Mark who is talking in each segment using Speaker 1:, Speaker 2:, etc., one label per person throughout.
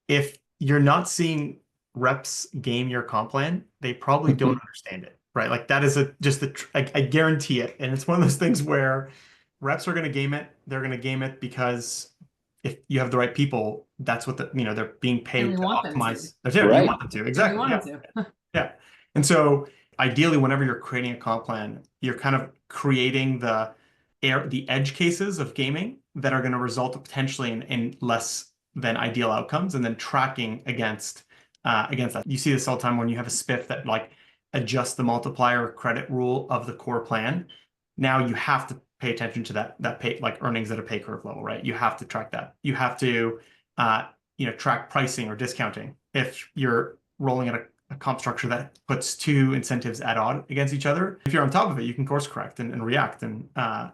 Speaker 1: if you're not seeing reps game your comp plan, they probably don't understand it, right? Like that is I guarantee it. And it's one of those things where reps are going to game it. They're going to game it because if you have the right people, that's what they're being
Speaker 2: And
Speaker 1: paid
Speaker 2: we
Speaker 1: to
Speaker 2: want them to.
Speaker 1: optimize. That's it. You
Speaker 3: Right.
Speaker 1: want them to.
Speaker 2: And we
Speaker 1: Exactly.
Speaker 2: want
Speaker 1: Yeah.
Speaker 2: them to.
Speaker 1: Yeah. And so ideally, whenever you're creating a comp plan, you're kind of creating the edge cases of gaming that are going to result potentially in less than ideal outcomes, and then tracking against that. You see this all the time when you have a spiff that like adjusts the multiplier credit rule of the core plan. Now you have to pay attention to that pay like earnings at a pay curve level, right? You have to track that. You have to track pricing or discounting. If you're rolling at a comp structure that puts two incentives at odds against each other, if you're on top of it, you can course correct and react. And I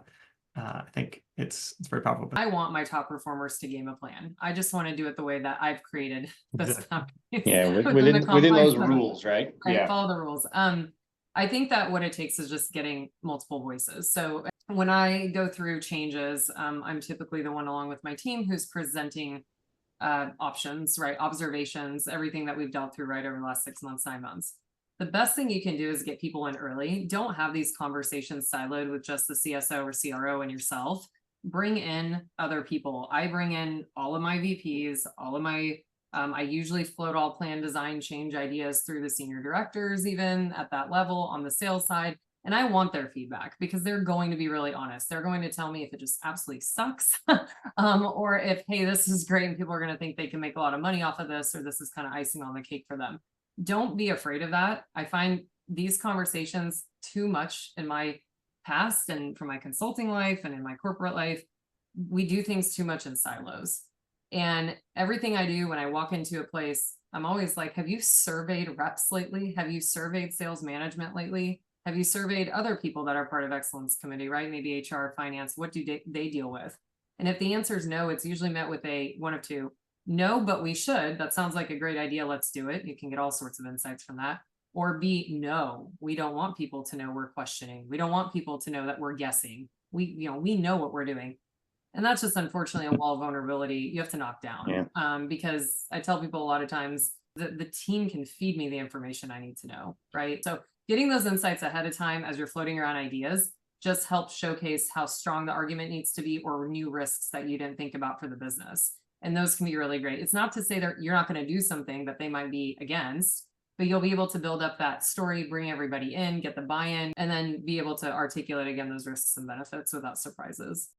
Speaker 1: think it's very powerful.
Speaker 2: I want my top performers to game a plan. I just want to do it the way that I've created this company.
Speaker 3: Yeah,
Speaker 2: within the
Speaker 3: within those
Speaker 2: confines of
Speaker 3: rules, right?
Speaker 2: I
Speaker 3: Yeah.
Speaker 2: follow the rules. I think that what it takes is just getting multiple voices. So when I go through changes, I'm typically the one along with my team who's presenting options, right? Observations, everything that we've dealt through right over the last 6 months, 9 months. The best thing you can do is get people in early. Don't have these conversations siloed with just the CSO or CRO and yourself. Bring in other people. I bring in all of my VPs, all of my I usually float all plan design change ideas through the senior directors, even at that level on the sales side. And I want their feedback because they're going to be really honest. They're going to tell me if it just absolutely sucks, or if, hey, this is great and people are going to think they can make a lot of money off of this, or this is kind of icing on the cake for them. Don't be afraid of that. I find these conversations too much in my past and from my consulting life and in my corporate life. We do things too much in silos. And everything I do when I walk into a place, I'm always like, have you surveyed reps lately? Have you surveyed sales management lately? Have you surveyed other people that are part of excellence committee, right? Maybe HR, finance, what do they deal with? And if the answer is no, it's usually met with a one of two. No, but we should. That sounds like a great idea. Let's do it. You can get all sorts of insights from that. Or B, no, we don't want people to know we're questioning. We don't want people to know that we're guessing. We know what we're doing. And that's just unfortunately a wall of vulnerability you have to knock down.
Speaker 3: Yeah.
Speaker 2: Because I tell people a lot of times that the team can feed me the information I need to know, right? So getting those insights ahead of time as you're floating around ideas just helps showcase how strong the argument needs to be or new risks that you didn't think about for the business. And those can be really great. It's not to say that you're not going to do something that they might be against, but you'll be able to build up that story, bring everybody in, get the buy-in, and then be able to articulate again those risks and benefits without surprises.